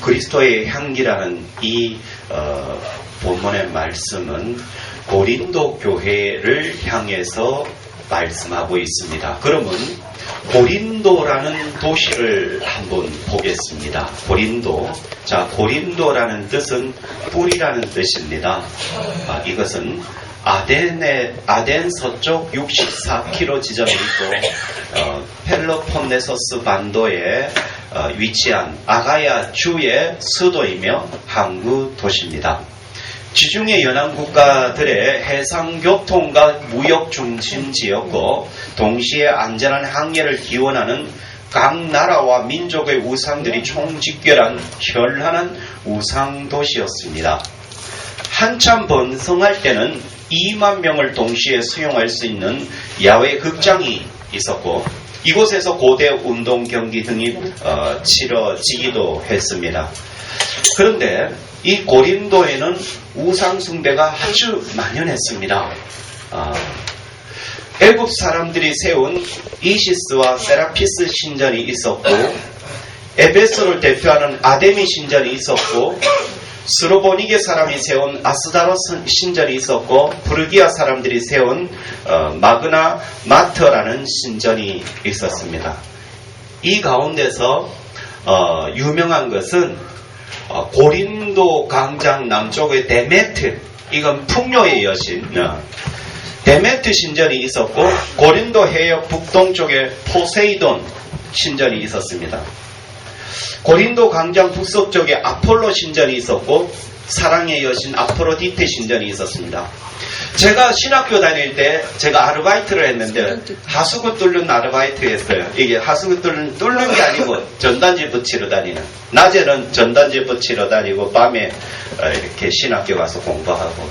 그리스도의 향기라는 이 본문의 말씀은 고린도 교회를 향해서 말씀하고 있습니다. 그러면 고린도라는 도시를 한번 보겠습니다. 고린도. 자, 고린도라는 뜻은 뿔이라는 뜻입니다. 이것은 아덴 서쪽 64km 지점에 있고 펠로폰네소스 반도에 위치한 아가야 주의 수도이며 항구 도시입니다. 지중해 연안 국가들의 해상 교통과 무역 중심지였고 동시에 안전한 항해를 기원하는 각 나라와 민족의 우상들이 총집결한 현란한 우상 도시였습니다. 한참 번성할 때는 2만 명을 동시에 수용할 수 있는 야외 극장이 있었고 이곳에서 고대 운동 경기 등이 치러지기도 했습니다. 그런데 이 고린도에는 우상 숭배가 아주 만연했습니다. 애굽 사람들이 세운 이시스와 세라피스 신전이 있었고 에베소를 대표하는 아데미 신전이 있었고 스로보니게 사람이 세운 아스다로 신전이 있었고 부르기아 사람들이 세운 마그나 마터라는 신전이 있었습니다. 이 가운데서 유명한 것은 고린도 광장 남쪽의 데메트, 이건 풍요의 여신 데메트 신전이 있었고 고린도 해역 북동쪽에 포세이돈 신전이 있었습니다. 고린도 광장 북서쪽에 아폴로 신전이 있었고 사랑의 여신 아프로디테 신전이 있었습니다. 제가 신학교 다닐 때 제가 아르바이트를 했는데 하수구 뚫는 아르바이트 했어요. 이게 하수구 뚫는 게 아니고 전단지 붙이러 다니는, 낮에는 전단지 붙이러 다니고 밤에 이렇게 신학교 가서 공부하고.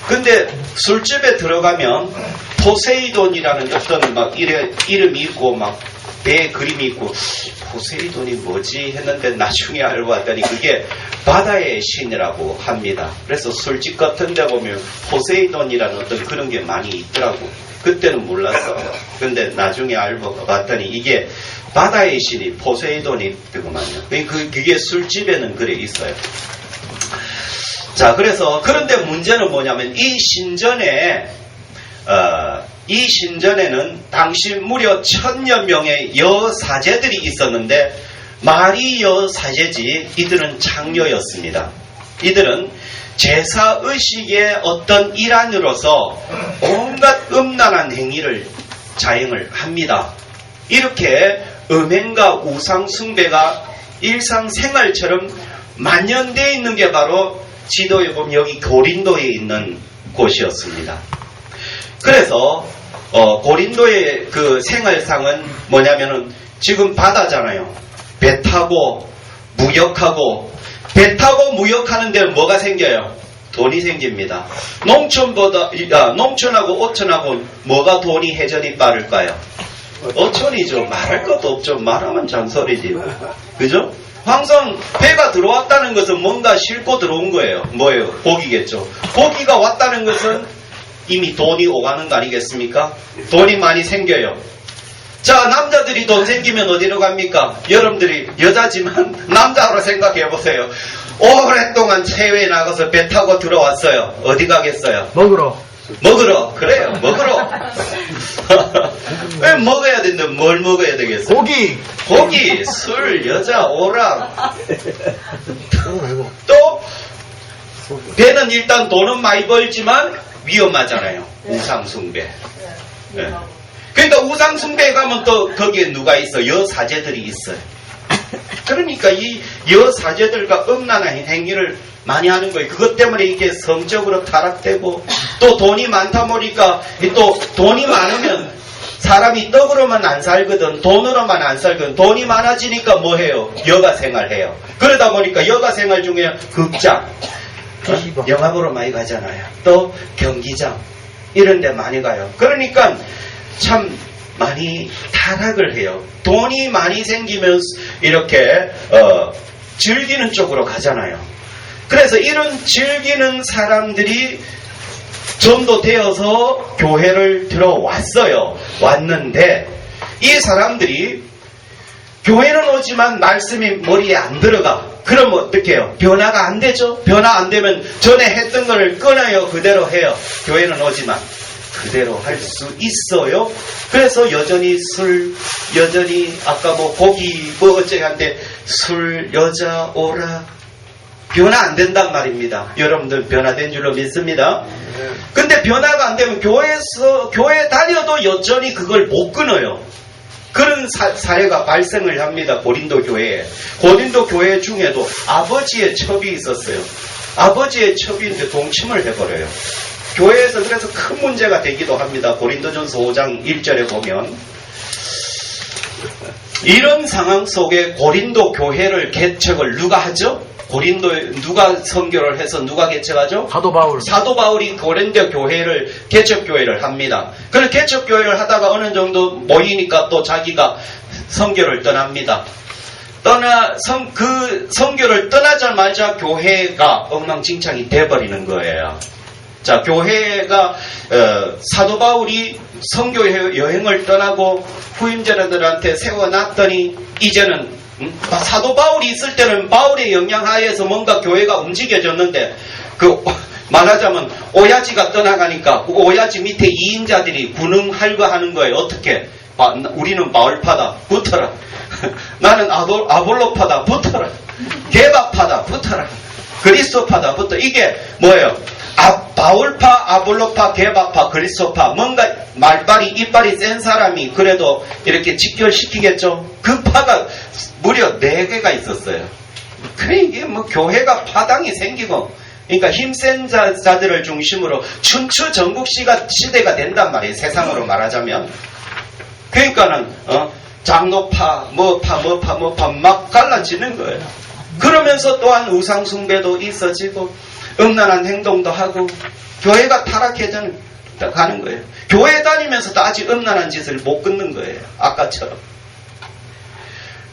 근데 술집에 들어가면 포세이돈이라는 어떤 막 이름이 있고 막 배에 그림이 있고 포세이돈이 뭐지 했는데 나중에 알고 봤더니 그게 바다의 신이라고 합니다. 그래서 술집 같은 데 보면 포세이돈이라는 어떤 그런 게 많이 있더라고. 그때는 몰랐어요. 근데 나중에 알고 봤더니 이게 바다의 신이 포세이돈이더구만요. 그게 술집에는 그래 있어요. 자, 그래서 그런데 문제는 뭐냐면 이 신전에는 당시 무려 1000여 명의 여사제들이 있었는데 말이 여사제지 이들은 창녀였습니다. 이들은 제사의식의 어떤 일환으로서 온갖 음란한 행위를 자행을 합니다. 이렇게 음행과 우상숭배가 일상생활처럼 만연되어 있는 게 바로 지도에 보면 여기 고린도에 있는 곳이었습니다. 그래서 고린도의 그 생활상은 뭐냐면은 지금 바다잖아요. 배 타고 무역하고, 배 타고 무역하는 데는 뭐가 생겨요? 돈이 생깁니다. 농촌하고 오천하고 뭐가 돈이 해전이 빠를까요? 어촌이죠. 말할 것도 없죠. 말하면 잔소리지. 그죠? 항상 배가 들어왔다는 것은 뭔가 싣고 들어온 거예요. 뭐예요? 고기겠죠. 고기가 왔다는 것은 이미 돈이 오가는 거 아니겠습니까? 돈이 많이 생겨요. 자, 남자들이 돈 생기면 어디로 갑니까? 여러분들이 여자지만 남자로 생각해 보세요. 오랫동안 해외에 나가서 배 타고 들어왔어요. 어디 가겠어요? 먹으러. 그래요. 먹으러. 왜 먹어야 되는데 뭘 먹어야 되겠어요? 고기, 술, 여자, 오락. 또 배는 일단 돈은 많이 벌지만 위험하잖아요. 우상숭배. 네. 그러니까 우상숭배에 가면 또 거기에 누가 있어? 여사제들이 있어요. 그러니까 이 여사제들과 음란한 행위를 많이 하는 거예요. 그것 때문에 이게 성적으로 타락되고 또 돈이 많다 보니까 또 돈이 많으면 사람이 떡으로만 안 살거든. 돈으로만 안 살거든. 돈이 많아지니까 뭐 해요? 여가 생활해요. 그러다 보니까 여가 생활 중에 극장, 영화 보러 많이 가잖아요. 또 경기장 이런 데 많이 가요. 그러니까 참 많이 타락을 해요. 돈이 많이 생기면 이렇게 즐기는 쪽으로 가잖아요. 그래서 이런 즐기는 사람들이 전도되어서 교회를 들어왔어요. 왔는데 이 사람들이 교회는 오지만 말씀이 머리에 안 들어가. 그럼 어떻게 해요? 변화가 안 되죠? 변화 안 되면 전에 했던 걸 끊어요. 그대로 해요. 교회는 오지만 그대로 할 수 있어요. 그래서 여전히 여전히 아까 뭐 고기 뭐 어째 한데 술, 여자, 오라 변화 안 된단 말입니다. 여러분들 변화된 줄로 믿습니다. 근데 변화가 안 되면 교회 다녀도 여전히 그걸 못 끊어요. 그런 사례가 발생을 합니다. 고린도 교회에. 고린도 교회 중에도 아버지의 첩이 있었어요. 아버지의 첩인데 동침을 해버려요. 교회에서 그래서 큰 문제가 되기도 합니다. 고린도전서 5장 1절에 보면 이런 상황 속에 고린도 교회를 개척을 누가 하죠? 고린도에 누가 선교를 해서 누가 개척하죠? 사도 바울이 고린도 교회를 개척교회를 합니다. 그래서 개척교회를 하다가 어느 정도 모이니까 또 자기가 선교를 떠납니다. 그 선교를 떠나자마자 교회가 엉망진창이 돼버리는 거예요. 자, 교회가 사도 바울이 선교 여행을 떠나고 후임자들한테 세워놨더니 이제는 사도 바울이 있을 때는 바울의 영향하에서 뭔가 교회가 움직여졌는데 말하자면 오야지가 떠나가니까 그 오야지 밑에 2인자들이 군음할거하는 거예요. 어떻게? 우리는 바울파다. 붙어라. 나는 아볼로파다. 붙어라. 개바파다. 붙어라. 그리스도파다. 붙어. 이게 뭐예요? 바울파, 아볼로파, 개바파, 그리스도파. 뭔가 말빨이, 이빨이 센 사람이 그래도 이렇게 직결시키겠죠? 그 파가 무려 4개가 있었어요. 그래, 이게 뭐 교회가 파당이 생기고, 그러니까 힘센 자들을 중심으로 춘추 전국시가 시대가 된단 말이에요. 세상으로 말하자면. 그러니까는, 장로파, 뭐파 막 갈라지는 거예요. 그러면서 또한 우상숭배도 있어지고, 음란한 행동도 하고 교회가 타락해져 가는 거예요. 교회 다니면서도 아직 음란한 짓을 못 끊는 거예요. 아까처럼.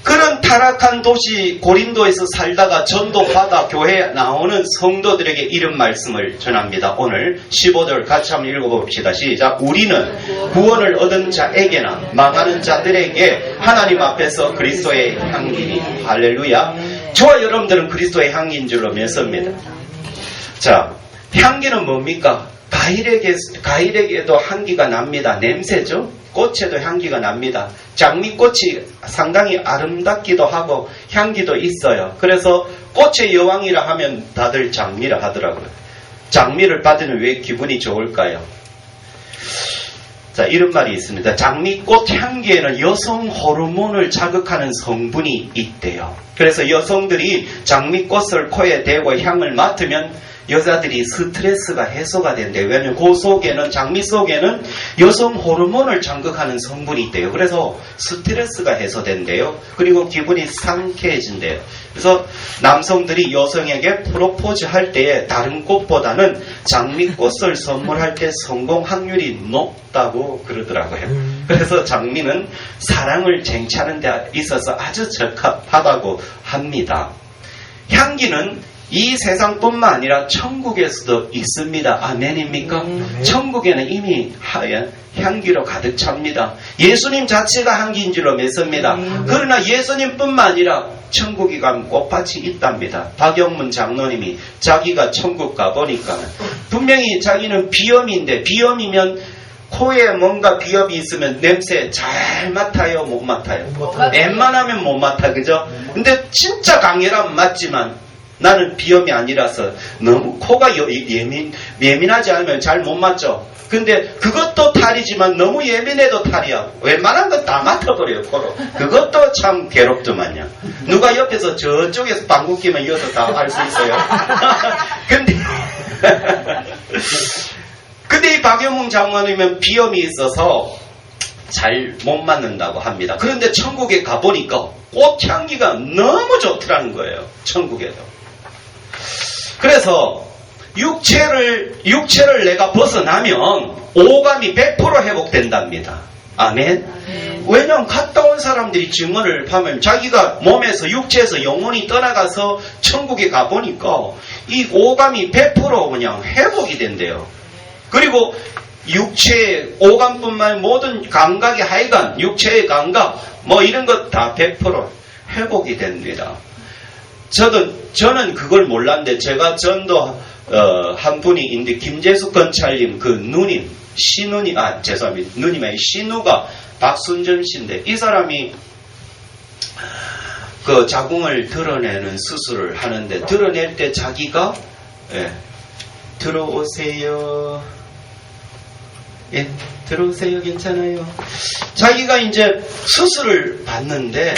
그런 타락한 도시 고린도에서 살다가 전도받아 교회에 나오는 성도들에게 이런 말씀을 전합니다. 오늘 15절 같이 한번 읽어봅시다. 시작. 우리는 구원을 얻은 자에게나 망하는 자들에게 하나님 앞에서 그리스도의 향기니. 할렐루야. 저와 여러분들은 그리스도의 향기인 줄로 믿습니다. 자, 향기는 뭡니까? 과일에게도 향기가 납니다. 냄새죠? 꽃에도 향기가 납니다. 장미꽃이 상당히 아름답기도 하고 향기도 있어요. 그래서 꽃의 여왕이라 하면 다들 장미라 하더라고요. 장미를 받으면 왜 기분이 좋을까요? 자, 이런 말이 있습니다. 장미꽃 향기에는 여성 호르몬을 자극하는 성분이 있대요. 그래서 여성들이 장미꽃을 코에 대고 향을 맡으면 여자들이 스트레스가 해소가 된대요. 왜냐하면 그 속에는, 장미 속에는 여성 호르몬을 자극하는 성분이 있대요. 그래서 스트레스가 해소된대요. 그리고 기분이 상쾌해진대요. 그래서 남성들이 여성에게 프로포즈 할 때에 다른 꽃보다는 장미꽃을 선물할 때 성공 확률이 높다고 그러더라고요. 그래서 장미는 사랑을 쟁취하는 데 있어서 아주 적합하다고 합니다. 향기는 이 세상뿐만 아니라 천국에서도 있습니다. 아멘입니까? 천국에는 이미 하얀 향기로 가득 찹니다. 예수님 자체가 향기인 줄로 믿습니다. 그러나 예수님뿐만 아니라 천국에 가면 꽃밭이 있답니다. 박영문 장로님이 자기가 천국 가보니까 분명히 자기는 비염인데, 비염이면 코에 뭔가 비염이 있으면 냄새 잘 맡아요? 못 맡아요? 웬만하면 못 맡아, 그죠? 근데 진짜 강렬하면 맞지만 나는 비염이 아니라서 너무 코가 예민하지 않으면 잘 못 맡죠. 근데 그것도 탈이지만 너무 예민해도 탈이야. 웬만한 건 다 맡아버려요, 코로. 그것도 참 괴롭더만요. 누가 옆에서 저쪽에서 방귀 끼면 이어서 다 알 수 있어요. 근데 이 박영웅 장관이면 비염이 있어서 잘 못 맡는다고 합니다. 그런데 천국에 가보니까 꽃향기가 너무 좋더라는 거예요. 천국에도. 그래서 육체를 내가 벗어나면 오감이 100% 회복된답니다. 아멘. 왜냐하면 갔다 온 사람들이 증언을 하면 자기가 몸에서 육체에서 영혼이 떠나가서 천국에 가보니까 이 오감이 100% 그냥 회복이 된대요. 그리고 육체의 오감뿐만 모든 감각의 하여간 육체의 감각 뭐 이런 것 다 100% 회복이 됩니다. 저는 그걸 몰랐는데 제가 전도 한 분이 있는데 김재숙 건찰님 그 누님 신누님 죄송합니다. 누님의 신누가 박순전 씨인데 이 사람이 그 자궁을 드러내는 수술을 하는데 드러낼 때 자기가 들어오세요. 예, 들어오세요. 괜찮아요. 자기가 이제 수술을 받는데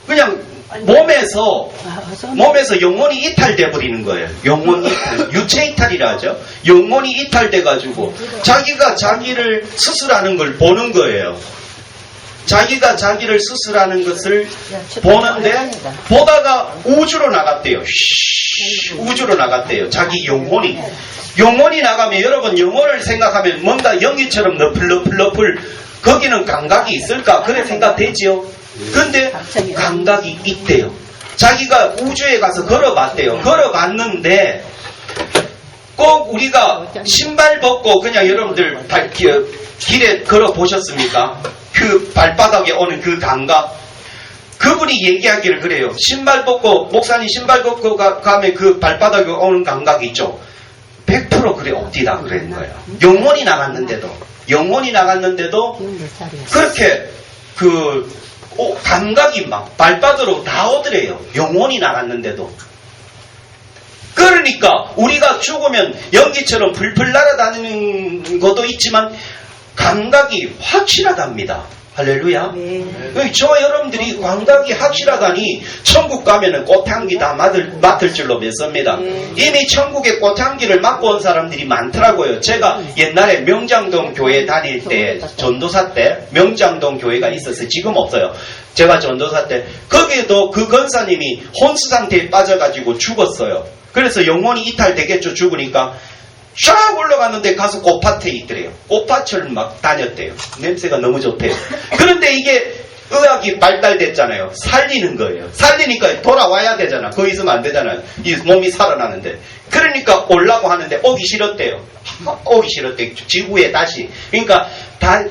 그냥 몸에서 영혼이 이탈돼 버리는 거예요. 영혼 이탈, 유체 이탈이라 하죠. 영혼이 이탈돼 가지고 자기가 자기를 수술하는 걸 보는 거예요. 자기가 자기를 수술하는 것을 보는데 보다가 우주로 나갔대요. 우주로 나갔대요. 자기 영혼이 나가면 여러분 영혼을 생각하면 뭔가 연기처럼 너플너플 거기는 감각이 있을까? 그래 생각되지요. 근데 감각이 있대요. 자기가 우주에 가서 걸어봤대요. 걸어봤는데 꼭 우리가 신발 벗고 그냥 여러분들 길에 걸어보셨습니까? 그 발바닥에 오는 그 감각. 그분이 얘기하기를 그래요. 신발 벗고 목사님 신발 벗고 가면 그 발바닥에 오는 감각이 있죠. 100% 그래 없디다 그랬는 거예요. 영혼이 나갔는데도 그렇게 감각이 막 발바닥으로 다 오더래요. 영혼이 나갔는데도. 그러니까 우리가 죽으면 연기처럼 불풀 날아다니는 것도 있지만 감각이 확실하답니다. 할렐루야. 네. 저와 여러분들이 감각이 확실하다니 천국 가면은 꽃향기 다 맡을 줄로 믿습니다. 이미 천국의 꽃향기를 맡고 온 사람들이 많더라고요. 제가 옛날에 명장동 교회 다닐 때 전도사 때 명장동 교회가 있어서 지금 없어요. 제가 전도사 때 거기에도 그 권사님이 혼수 상태에 빠져가지고 죽었어요. 그래서 영혼이 이탈되겠죠. 죽으니까 쫙 올라갔는데 가서 꽃밭에 있더래요. 꽃밭을 막 다녔대요. 냄새가 너무 좋대요. 그런데 이게 의학이 발달됐잖아요. 살리는 거예요. 살리니까 돌아와야 되잖아. 거기 있으면 안 되잖아요. 이 몸이 살아나는데. 그러니까 오려고 하는데 오기 싫었대요. 오기 싫었대요. 지구에 다시. 그러니까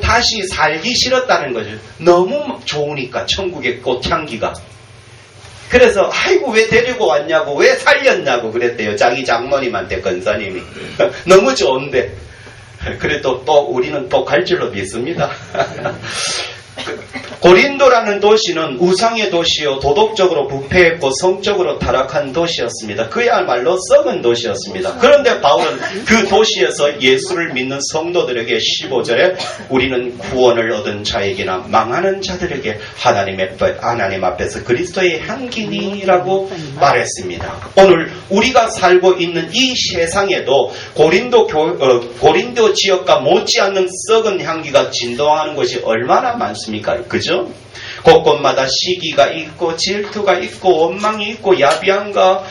다시 살기 싫었다는 거죠. 너무 좋으니까 천국의 꽃향기가. 그래서 아이고 왜 데리고 왔냐고 왜 살렸냐고 그랬대요. 자기 장모님한테 권사님이. 너무 좋은데 그래도 또 우리는 또 갈 줄로 믿습니다. 고린도라는 도시는 우상의 도시요 도덕적으로 부패했고 성적으로 타락한 도시였습니다. 그야말로 썩은 도시였습니다. 그런데 바울은 그 도시에서 예수를 믿는 성도들에게 15절에 우리는 구원을 얻은 자에게나 망하는 자들에게 하나님 앞에서 그리스도의 향기니라고 말했습니다. 오늘 우리가 살고 있는 이 세상에도 고린도 지역과 못지않는 썩은 향기가 진동하는 곳이 얼마나 많습니까? 그죠? 곳곳마다 시기가 있고 질투가 있고 원망이 있고 야비함과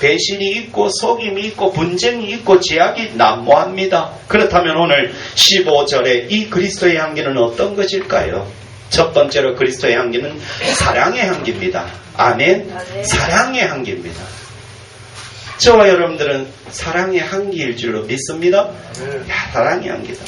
배신이 있고 속임이 있고 분쟁이 있고 제약이 난무합니다. 그렇다면 오늘 15절에 이 그리스도의 향기는 어떤 것일까요? 첫 번째로 그리스도의 향기는 사랑의 향기입니다. 아멘. 사랑의 향기입니다. 저와 여러분들은 사랑의 향기일 줄로 믿습니다. 사랑의 향기다.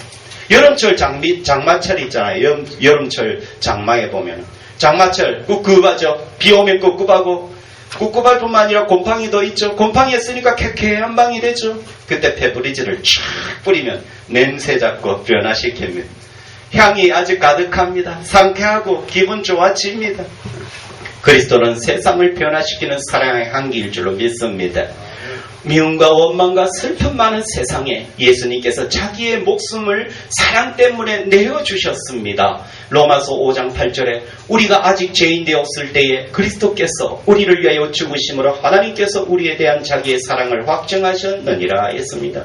여름철 장마철 있잖아요. 여름철 장마에 보면 장마철 꿉꿉하죠. 비 오면 꿉꿉하고 꿉꿉할 뿐만 아니라 곰팡이도 있죠. 곰팡이 쓰니까 쾌쾌한 방이 되죠. 그때 페브리즈를 쫙 뿌리면 냄새 잡고 변화시키면 향이 아주 가득합니다. 상쾌하고 기분 좋아집니다. 그리스도는 세상을 변화시키는 사랑의 향기일 줄로 믿습니다. 미움과 원망과 슬픔 많은 세상에 예수님께서 자기의 목숨을 사랑 때문에 내어주셨습니다. 로마서 5장 8절에 우리가 아직 죄인 되었을 때에 그리스도께서 우리를 위하여 죽으심으로 하나님께서 우리에 대한 자기의 사랑을 확증하셨느니라 했습니다.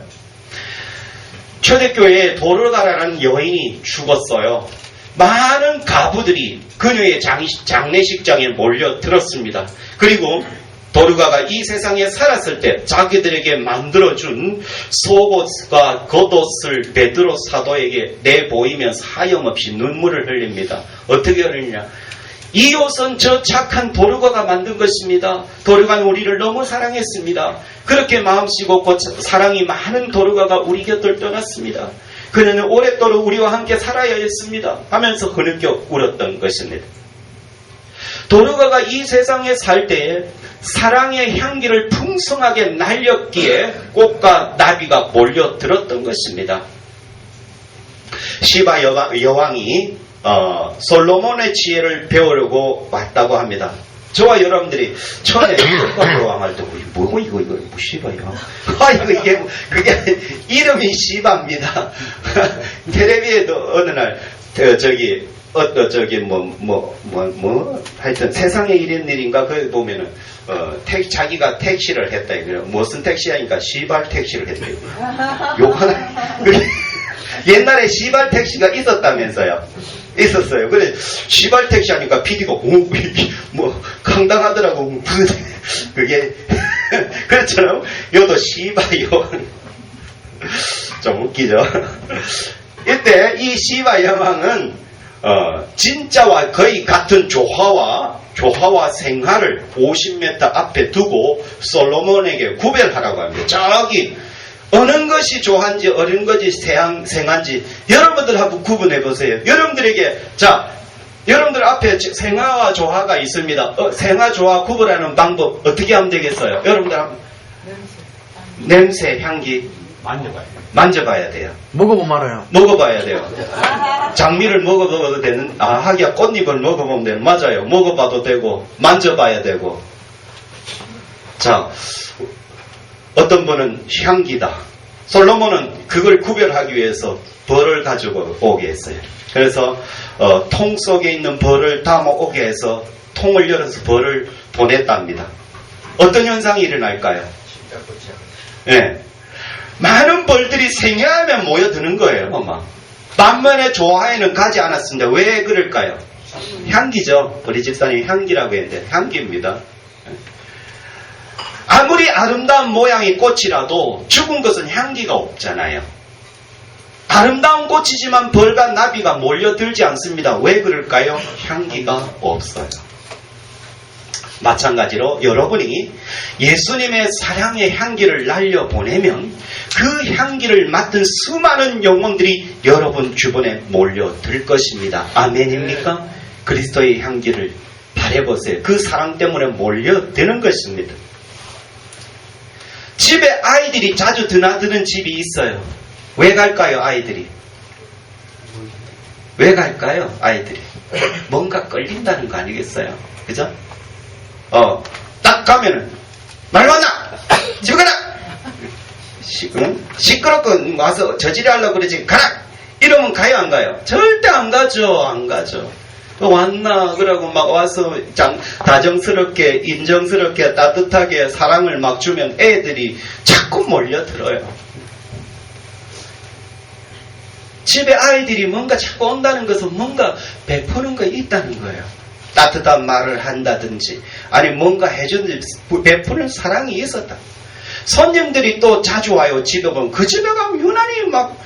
초대교회에 도르가라는 여인이 죽었어요. 많은 가부들이 그녀의 장례식장에 몰려들었습니다. 그리고 도르가가 이 세상에 살았을 때 자기들에게 만들어준 속옷과 겉옷을 베드로 사도에게 내보이면서 하염없이 눈물을 흘립니다. 어떻게 흘리냐? 이 옷은 저 착한 도르가가 만든 것입니다. 도르가는 우리를 너무 사랑했습니다. 그렇게 마음씨 곱고 사랑이 많은 도르가가 우리 곁을 떠났습니다. 그녀는 오랫도록 우리와 함께 살아야 했습니다 하면서 흐느껴 울었던 것입니다. 도르가가 이 세상에 살 때에 사랑의 향기를 풍성하게 날렸기에 꽃과 나비가 몰려들었던 것입니다. 시바 여왕이 솔로몬의 지혜를 배우려고 왔다고 합니다. 저와 여러분들이 처음에 시바 여왕 할 때 뭐고 이거 시바야? 이게 그게 이름이 시바입니다. 텔레비에도 어느 날 하여튼 세상에 이런 일인가, 그 보면은, 자기가 택시를 했다, 이거요. 무슨 택시 하니까 시발 택시를 했다, 이거요. 욕하나, 옛날에 시발 택시가 있었다면서요. 있었어요. 그래, 시발 택시 하니까 PD가, 강당하더라고. 무슨, 그게, 그렇잖아요. 요도 시바요. 좀 웃기죠. 이때 이 시바 여왕은 진짜와 거의 같은 조화와 생화를 50m 앞에 두고 솔로몬에게 구별하라고 합니다. 저기 어느 것이 조화인지 어느 것이 생화인지 여러분들 한번 구분해 보세요. 여러분들에게 여러분들 앞에 생화와 조화가 있습니다. 생화 조화 구분하는 방법 어떻게 하면 되겠어요? 여러분들 한번 냄새, 향기 만져봐야 돼요. 먹어보면 알아요. 먹어봐야 돼요. 장미를 먹어봐도 되는, 하기야 꽃잎을 먹어보면 되는, 맞아요. 먹어봐도 되고, 만져봐야 되고. 자, 어떤 분은 향기다. 솔로몬은 그걸 구별하기 위해서 벌을 가지고 오게 했어요. 그래서, 통 속에 있는 벌을 담아 오게 해서 통을 열어서 벌을 보냈답니다. 어떤 현상이 일어날까요? 네. 많은 벌들이 생야하면 모여드는 거예요. 반면에 조화에는 가지 않았습니다. 왜 그럴까요? 향기죠. 우리 집사님이 향기라고 했는데 향기입니다. 아무리 아름다운 모양의 꽃이라도 죽은 것은 향기가 없잖아요. 아름다운 꽃이지만 벌과 나비가 몰려들지 않습니다. 왜 그럴까요? 향기가 없어요. 마찬가지로 여러분이 예수님의 사랑의 향기를 날려보내면 그 향기를 맡은 수많은 영혼들이 여러분 주변에 몰려들 것입니다. 아멘입니까? 그리스도의 향기를 바라보세요. 그 사랑 때문에 몰려드는 것입니다. 집에 아이들이 자주 드나드는 집이 있어요. 왜 갈까요, 아이들이? 왜 갈까요, 아이들이? 뭔가 끌린다는 거 아니겠어요? 그죠? 딱 가면은, 말 왔나? 집에 가라! 시끄럽고 와서 저지리 하려고 그러지, 가라! 이러면 가요, 안 가요? 절대 안 가죠, 안 가죠. 왔나? 그러고 막 와서 다정스럽게, 인정스럽게, 따뜻하게 사랑을 막 주면 애들이 자꾸 몰려들어요. 집에 아이들이 뭔가 자꾸 온다는 것은 뭔가 베푸는 거 있다는 거예요. 따뜻한 말을 한다든지 아니 뭔가 해주는지 베푸는 사랑이 있었다. 손님들이 또 자주 와요. 집에 보면 그 집에 가면 유난히 막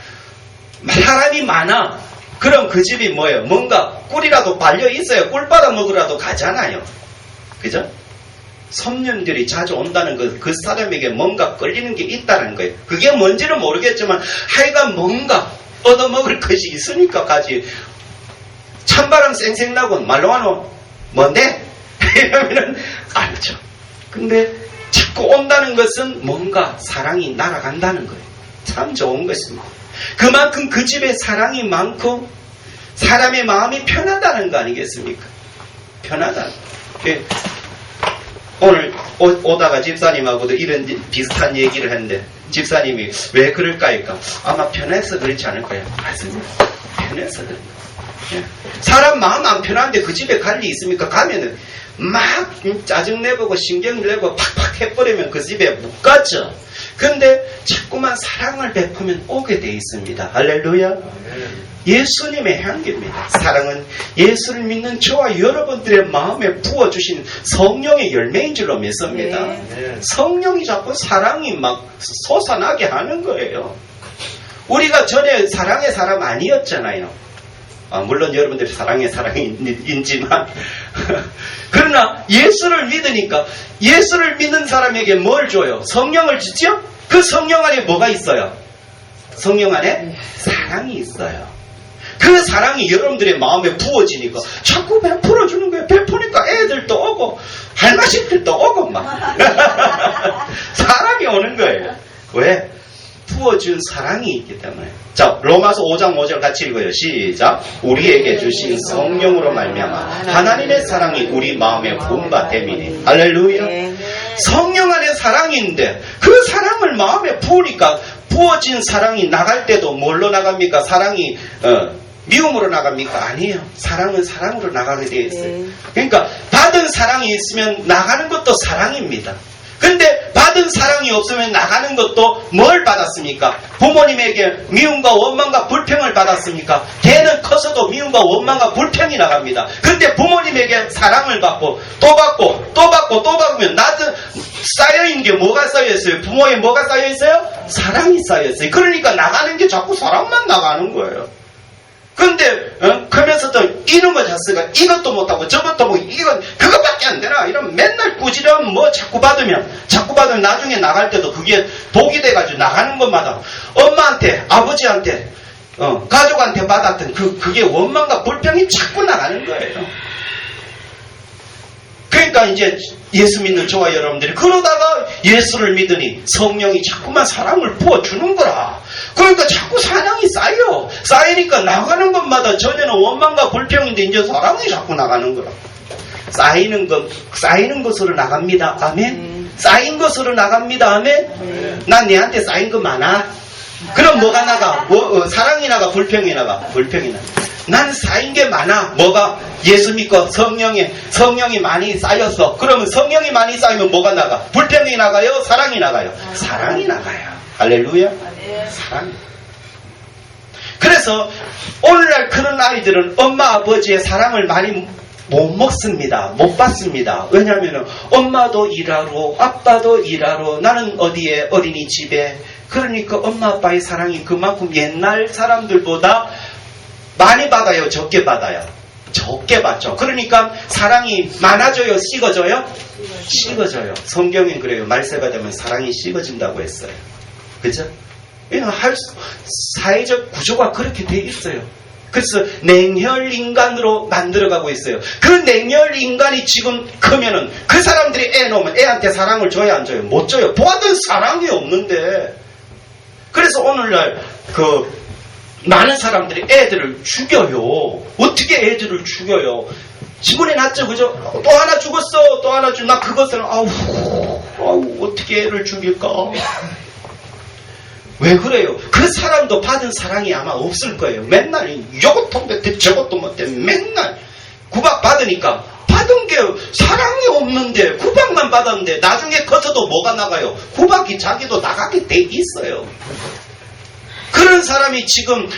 사람이 많아. 그럼 그 집이 뭐예요? 뭔가 꿀이라도 발려 있어요. 꿀 받아 먹으라도 가잖아요. 그죠? 손님들이 자주 온다는 것, 그 사람에게 뭔가 끌리는 게 있다는 거예요. 그게 뭔지는 모르겠지만 하여간 뭔가 얻어먹을 것이 있으니까 가지. 찬바람 쌩쌩 나고 말로 하노 뭔데? 이러면은 알죠. 근데 자꾸 온다는 것은 뭔가 사랑이 날아간다는 거예요. 참 좋은 것입니다. 그만큼 그 집에 사랑이 많고 사람의 마음이 편하다는 거 아니겠습니까? 편하다. 오늘 오다가 집사님하고도 이런 비슷한 얘기를 했는데 집사님이 왜 그럴까요? 아마 편해서 그렇지 않을까요? 맞습니다. 편해서 그런 거예요. 사람 마음 안 편한데 그 집에 갈 리 있습니까? 가면은 막 짜증내보고 신경내고 팍팍 해버리면 그 집에 못 가죠. 근데 자꾸만 사랑을 베푸면 오게 돼 있습니다. 할렐루야. 예수님의 향기입니다. 사랑은 예수를 믿는 저와 여러분들의 마음에 부어주신 성령의 열매인 줄로 믿습니다. 성령이 자꾸 사랑이 막 솟아나게 하는 거예요. 우리가 전에 사랑의 사람 아니었잖아요. 물론 여러분들이 사랑인지만 그러나 예수를 믿으니까 예수를 믿는 사람에게 뭘 줘요? 성령을 주죠? 그 성령 안에 뭐가 있어요? 성령 안에 사랑이 있어요. 그 사랑이 여러분들의 마음에 부어지니까 자꾸 베풀어주는 거예요. 베푸니까 애들도 오고 할머니들도 오고 막 사람이 오는 거예요. 왜? 부어준 사랑이 있기 때문에. 자, 로마서 5장 5절 같이 읽어요. 시작. 우리에게 주신 성령으로 말미암아 하나님의 사랑이 우리 마음에 부은 바 됨이니. 할렐루야. 성령 안에 사랑이 있는데 그 사랑을 마음에 부으니까 부어진 사랑이 나갈 때도 뭘로 나갑니까? 사랑이 미움으로 나갑니까? 아니에요. 사랑은 사랑으로 나가게 되어 있어요. 그러니까 받은 사랑이 있으면 나가는 것도 사랑입니다. 근데 받은 사랑이 없으면 나가는 것도 뭘 받았습니까? 부모님에게 미움과 원망과 불평을 받았습니까? 걔는 커서도 미움과 원망과 불평이 나갑니다. 근데 부모님에게 사랑을 받고 또 받고 또 받고 또 받으면 나도 쌓여있는 게 뭐가 쌓여있어요? 부모에 뭐가 쌓여있어요? 사랑이 쌓여있어요. 그러니까 나가는 게 자꾸 사랑만 나가는 거예요. 근데 크면서도 이놈의 자스가 이것도 못하고 저것도 뭐 이건 그것밖에 안 되나 이런 맨날 꾸지람 뭐 자꾸 받으면 나중에 나갈 때도 그게 독이 돼가지고 나가는 것마다 엄마한테 아버지한테 가족한테 받았던 그게 원망과 불평이 자꾸 나가는 거예요. 그러니까 이제 예수 믿는 저와 여러분들이 그러다가 예수를 믿으니 성령이 자꾸만 사랑을 부어주는 거라. 그러니까 자꾸 사랑이 쌓이니까 나가는 것마다 전에는 원망과 불평인데 이제 사랑이 자꾸 나가는 거라. 쌓이는 것으로 나갑니다. 아멘. 쌓인 것으로 나갑니다. 아멘. 난 얘한테 쌓인 거 많아. 그럼 뭐가 나가? 사랑이 나가? 불평이 나가? 불평이 나가. 난 쌓인 게 많아. 뭐가? 예수 믿고 성령이 많이 쌓였어. 그러면 성령이 많이 쌓이면 뭐가 나가? 불평이 나가요? 사랑이 나가요? 사랑이 나가요. 할렐루야. 사랑. 그래서 오늘날 그런 아이들은 엄마 아버지의 사랑을 많이 못 먹습니다. 못 받습니다. 왜냐하면 엄마도 일하러 아빠도 일하러 나는 어디에 어린이집에 그러니까 엄마 아빠의 사랑이 그만큼 옛날 사람들보다 많이 받아요? 적게 받아요? 적게 받죠. 그러니까 사랑이 많아져요? 식어져요? 식어져요. 성경엔 그래요. 말세가 되면 사랑이 식어진다고 했어요. 그죠? 사회적 구조가 그렇게 돼 있어요. 그래서 냉혈 인간으로 만들어가고 있어요. 그 냉혈 인간이 지금 크면은 그 사람들이 애 놓으면 애한테 사랑을 줘야 안 줘요? 못 줘요. 받은 사랑이 없는데. 그래서 오늘날 많은 사람들이 애들을 죽여요. 어떻게 애들을 죽여요? 지문에 났죠, 그죠? 또 하나 죽었어, 또 하나 나 그것은 아우 어떻게 애를 죽일까? 왜 그래요? 그 사람도 받은 사랑이 아마 없을 거예요. 맨날 이것도 못해 저것도 못해 맨날 구박 받으니까 받은 게 사랑이 없는데 구박만 받았는데 나중에 커서도 뭐가 나가요? 구박이 자기도 나가게 돼 있어요. 그런 사람이 지금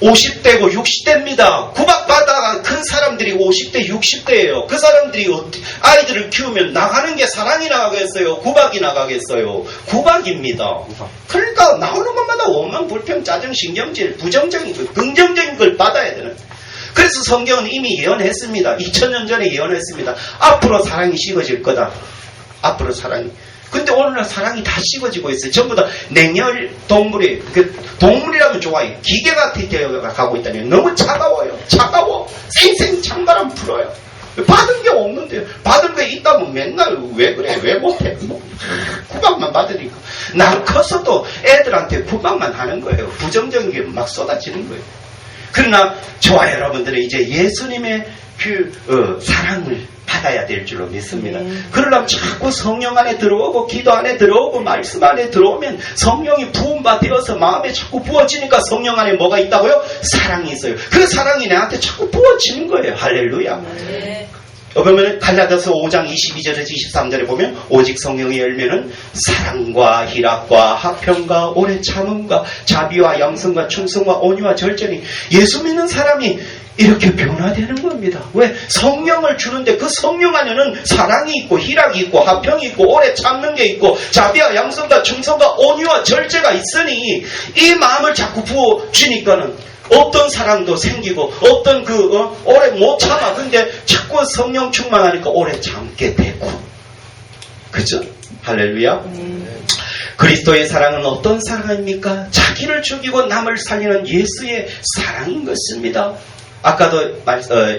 50대고 60대입니다. 구박받다가 큰 사람들이 50대, 60대예요. 그 사람들이 아이들을 키우면 나가는 게 사랑이 나가겠어요? 구박이 나가겠어요? 구박입니다. 그러니까 나오는 것마다 원망, 불평, 짜증, 신경질, 부정적인 것, 긍정적인 걸 받아야 되는. 그래서 성경은 이미 예언했습니다. 2000년 전에 예언했습니다. 앞으로 사랑이 식어질 거다. 앞으로 사랑이. 근데 오늘날 사랑이 다 식어지고 있어요. 전부 다 냉혈 동물이, 동물이라면 좋아요. 기계 같은 되어 가고 있다니. 너무 차가워요. 차가워. 생생 찬바람 불어요. 받은 게 없는데요. 받은 게 있다면 맨날 왜 그래? 왜 못해? 구박만 받으니까. 난 커서도 애들한테 구박만 하는 거예요. 부정적인 게 막 쏟아지는 거예요. 그러나 저와 여러분들은 이제 예수님의 사랑을 받아야 될 줄로 믿습니다. 그러려면 자꾸 성령 안에 들어오고 기도 안에 들어오고 말씀 안에 들어오면 성령이 부음바 되어서 마음에 자꾸 부어지니까 성령 안에 뭐가 있다고요? 사랑이 있어요. 그 사랑이 내한테 자꾸 부어지는 거예요. 할렐루야. 그러면 갈라디아서 5장 22절에서 23절에 보면 오직 성령의 열매는 사랑과 희락과 화평과 오래 참음과 자비와 양성과 충성과 온유와 절제니 예수 믿는 사람이 이렇게 변화되는 겁니다. 왜? 성령을 주는데 그 성령 안에는 사랑이 있고 희락이 있고 화평이 있고 오래 참는 게 있고 자비와 양성과 충성과 온유와 절제가 있으니 이 마음을 자꾸 부어주니까는 없던 사랑도 생기고 없던 오래 못 참아. 근데 자꾸 성령 충만하니까 오래 참게 되고. 그죠? 할렐루야. 그리스도의 사랑은 어떤 사랑입니까? 자기를 죽이고 남을 살리는 예수의 사랑인 것입니다. 아까도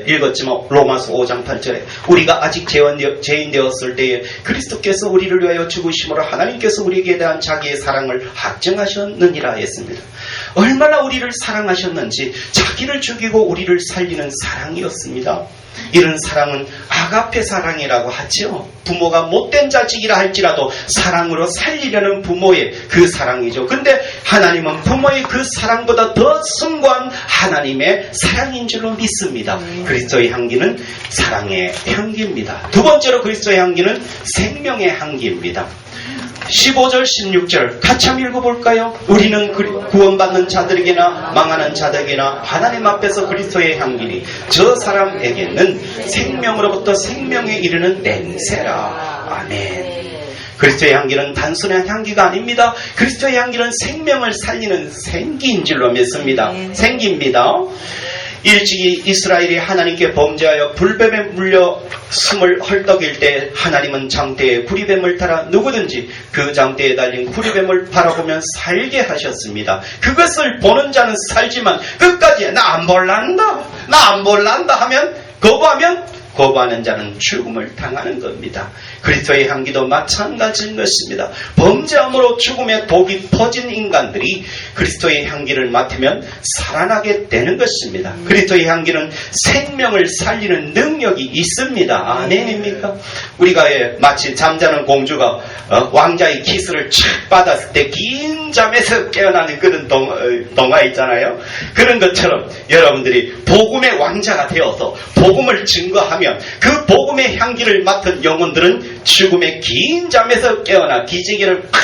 읽었지만 로마서 5장 8절에 우리가 아직 죄인 되었을 때에 그리스도께서 우리를 위하여 죽으심으로 하나님께서 우리에게 대한 자기의 사랑을 확증하셨느니라 했습니다. 얼마나 우리를 사랑하셨는지 자기를 죽이고 우리를 살리는 사랑이었습니다. 이런 사랑은 아가페 사랑이라고 하죠. 부모가 못된 자식이라 할지라도 사랑으로 살리려는 부모의 그 사랑이죠. 근데 하나님은 부모의 그 사랑보다 더 숭고한 하나님의 사랑인 줄로 믿습니다. 그리스도의 향기는 사랑의 향기입니다. 두 번째로 그리스도의 향기는 생명의 향기입니다. 15절 16절 같이 한번 읽어볼까요? 우리는 구원받는 자들에게나 망하는 자들에게나 하나님 앞에서 그리스도의 향기니 저 사람에게는 생명으로부터 생명에 이르는 냄새라. 아멘. 그리스도의 향기는 단순한 향기가 아닙니다. 그리스도의 향기는 생명을 살리는 생기인 줄로 믿습니다. 생기입니다. 일찍이 이스라엘이 하나님께 범죄하여 불뱀에 물려 숨을 헐떡일 때 하나님은 장대에 구리뱀을 달아 누구든지 그 장대에 달린 구리뱀을 바라보면 살게 하셨습니다. 그것을 보는 자는 살지만 끝까지 나 안 볼란다 하면 거부하는 자는 죽음을 당하는 겁니다. 그리스도의 향기도 마찬가지인 것입니다. 범죄함으로 죽음의 독이 퍼진 인간들이 그리스도의 향기를 맡으면 살아나게 되는 것입니다. 그리스도의 향기는 생명을 살리는 능력이 있습니다. 아멘입니까? 우리가 마치 잠자는 공주가 왕자의 키스를 촥 받았을 때 긴 잠에서 깨어나는 그런 동화 있잖아요. 그런 것처럼 여러분들이 복음의 왕자가 되어서 복음을 증거하면 그 복음의 향기를 맡은 영혼들은 죽음의 긴 잠에서 깨어나 기지개를 팍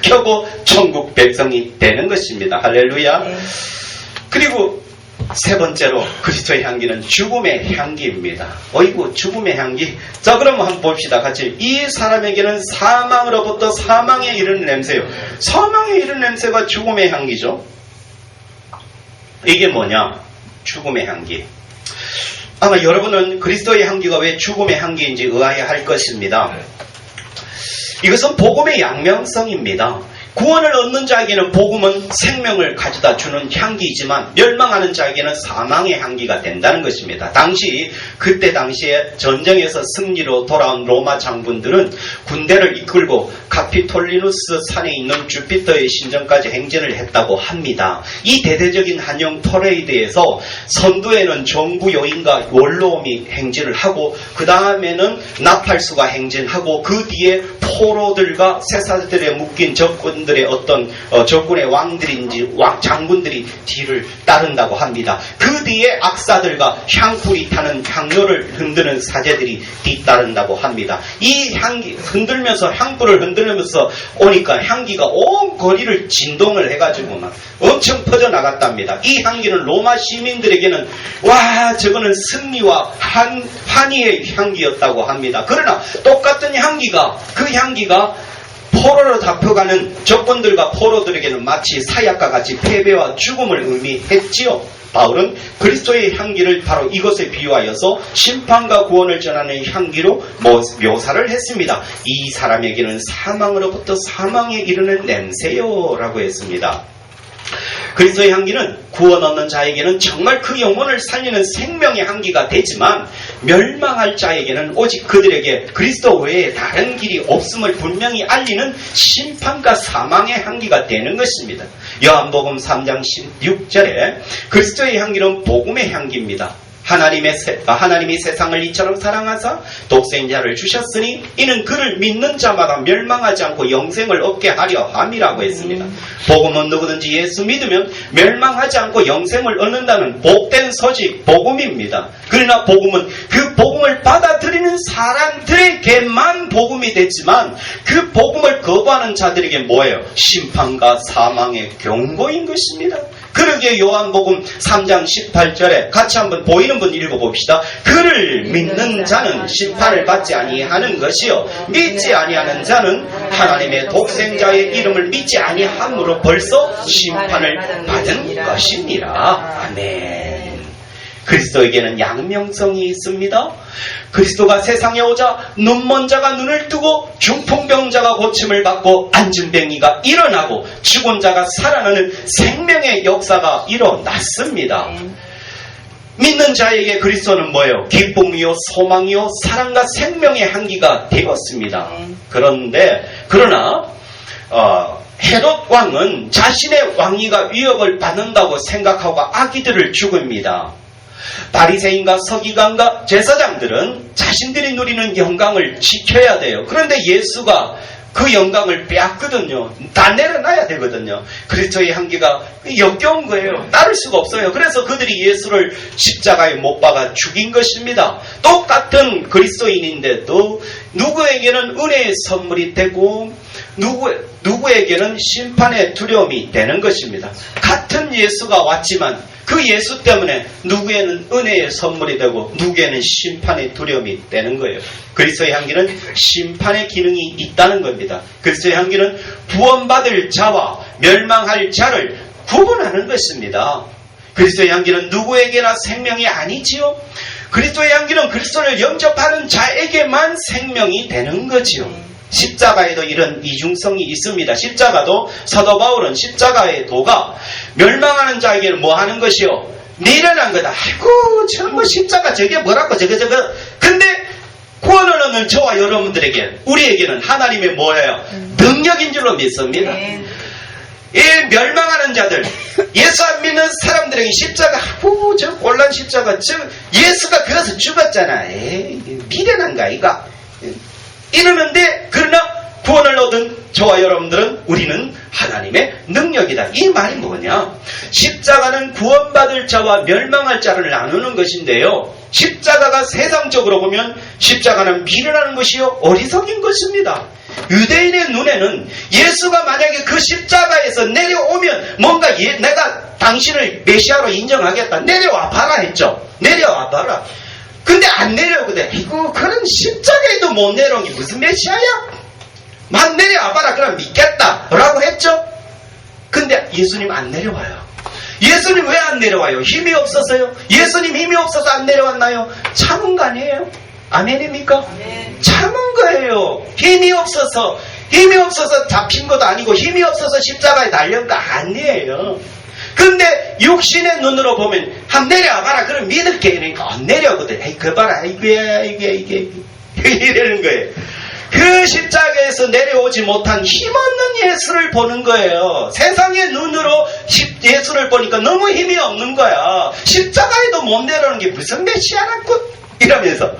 켜고 천국 백성이 되는 것입니다. 할렐루야. 그리고 세 번째로 그리스도의 향기는 죽음의 향기입니다. 어이구, 죽음의 향기. 자, 그럼 한번 봅시다. 같이. 이 사람에게는 사망으로부터 사망에 이르는 냄새요. 사망에 이르는 냄새가 죽음의 향기죠. 이게 뭐냐? 죽음의 향기. 아마 여러분은 그리스도의 향기가 왜 죽음의 향기인지 의아해할 것입니다. 이것은 복음의 양면성입니다. 구원을 얻는 자에게는 복음은 생명을 가져다 주는 향기이지만 멸망하는 자에게는 사망의 향기가 된다는 것입니다. 그때 당시에 전쟁에서 승리로 돌아온 로마 장군들은 군대를 이끌고 카피톨리누스 산에 있는 주피터의 신전까지 행진을 했다고 합니다. 이 대대적인 한영 퍼레이드에서 선두에는 정부 요인과 원로원이 행진을 하고 그 다음에는 나팔수가 행진하고 그 뒤에 포로들과 쇠사들에 묶인 적군들의 어떤 적군의 왕들인지 장군들이 뒤를 따른다고 합니다. 그 뒤에 악사들과 향불이 타는 향로를 흔드는 사제들이 뒤따른다고 합니다. 이 향기 흔들면서 향불을 흔들면서 오니까 향기가 온 거리를 진동을 해가지고 막 엄청 퍼져나갔답니다. 이 향기는 로마 시민들에게는 와 저거는 승리와 환희의 향기였다고 합니다. 그러나 똑같은 향기가 포로로 잡혀가는 적군들과 포로들에게는 마치 사약과 같이 패배와 죽음을 의미했지요. 바울은 그리스도의 향기를 바로 이것에 비유하여서 심판과 구원을 전하는 향기로 묘사를 했습니다. 이 사람에게는 사망으로부터 사망에 이르는 냄새요 라고 했습니다. 그리스도의 향기는 구원 얻는 자에게는 정말 그 영혼을 살리는 생명의 향기가 되지만 멸망할 자에게는 오직 그들에게 그리스도 외에 다른 길이 없음을 분명히 알리는 심판과 사망의 향기가 되는 것입니다. 요한복음 3장 16절에 그리스도의 향기는 복음의 향기입니다. 하나님이 세상을 이처럼 사랑하사 독생자를 주셨으니 이는 그를 믿는 자마다 멸망하지 않고 영생을 얻게 하려 함이라고 했습니다. 복음은 누구든지 예수 믿으면 멸망하지 않고 영생을 얻는다는 복된 소식, 복음입니다. 그러나 복음은 그 복음을 받아들이는 사람들에게만 복음이 됐지만 그 복음을 거부하는 자들에게 뭐예요? 심판과 사망의 경고인 것입니다. 그러기에 요한복음 3장 18절에 같이 한번 보이는 분 읽어봅시다. 그를 믿는 자는 심판을 받지 아니하는 것이요 믿지 아니하는 자는 하나님의 독생자의 이름을 믿지 아니함으로 벌써 심판을 받은 것이니라. 아멘. 그리스도에게는 양명성이 있습니다. 그리스도가 세상에 오자 눈먼 자가 눈을 뜨고 중풍병자가 고침을 받고 안진뱅이가 일어나고 죽은 자가 살아나는 생명의 역사가 일어났습니다. 믿는 자에게 그리스도는 뭐예요? 기쁨이요 소망이요 사랑과 생명의 향기가 되었습니다. 그러나 헤롯 왕은 자신의 왕위가 위협을 받는다고 생각하고 아기들을 죽입니다. 바리새인과 서기관과 제사장들은 자신들이 누리는 영광을 지켜야 돼요. 그런데 예수가 그 영광을 빼앗거든요. 다 내려놔야 되거든요. 그리스도의 향기가 역겨운 거예요. 따를 수가 없어요. 그래서 그들이 예수를 십자가에 못 박아 죽인 것입니다. 똑같은 그리스도인인데도 누구에게는 은혜의 선물이 되고 누구에게는 심판의 두려움이 되는 것입니다. 같은 예수가 왔지만 그 예수 때문에 누구에는 은혜의 선물이 되고 누구에는 심판의 두려움이 되는 거예요. 그리스도의 향기는 심판의 기능이 있다는 겁니다. 그리스도의 향기는 구원받을 자와 멸망할 자를 구분하는 것입니다. 그리스도의 향기는 누구에게나 생명이 아니지요. 그리스도의 향기는 그리스도를 영접하는 자에게만 생명이 되는 거지요. 십자가에도 이런 이중성이 있습니다. 십자가도 사도 바울은 십자가의 도가 멸망하는 자에게는 뭐 하는 것이요? 미련한 거다. 아이고 저 뭐 십자가 저게 뭐라고 저거 근데 구원을 얻는 저와 여러분들에게 우리에게는 하나님의 뭐예요? 능력인 줄로 믿습니다. 이 멸망하는 자들 예수 안 믿는 사람들에게 십자가 저 곤란 십자가 예수가 그래서 죽었잖아. 미련한가 이거 이러는데 그러나 구원을 얻은 저와 여러분들은 우리는 하나님의 능력이다. 이 말이 뭐냐? 십자가는 구원받을 자와 멸망할 자를 나누는 것인데요. 십자가가 세상적으로 보면 십자가는 미련하는 것이요 어리석인 것입니다. 유대인의 눈에는 예수가 만약에 그 십자가에서 내려오면 뭔가 내가 당신을 메시아로 인정하겠다. 내려와 봐라 했죠. 내려와 봐라. 근데 안 내려오거든. 이거 그런 십자가에도 못 내려온 게 무슨 메시아야? 막 내려와봐라. 그럼 믿겠다. 라고 했죠. 근데 예수님 안 내려와요. 예수님 왜 안 내려와요? 힘이 없어서요? 예수님 힘이 없어서 안 내려왔나요? 참은 거 아니에요? 아멘입니까? 네. 참은 거예요. 힘이 없어서 잡힌 것도 아니고 힘이 없어서 십자가에 달린 거 아니에요. 근데 육신의 눈으로 보면 한번 내려와봐라. 그럼 믿을게. 그러니까 안 내려오거든. 에이 그 봐라. 이게 이러는 거예요. 그 십자가에서 내려오지 못한 힘없는 예수를 보는 거예요. 세상의 눈으로 예수를 보니까 너무 힘이 없는 거야. 십자가에도 못 내려오는 게 무슨 메시아라고 이러면서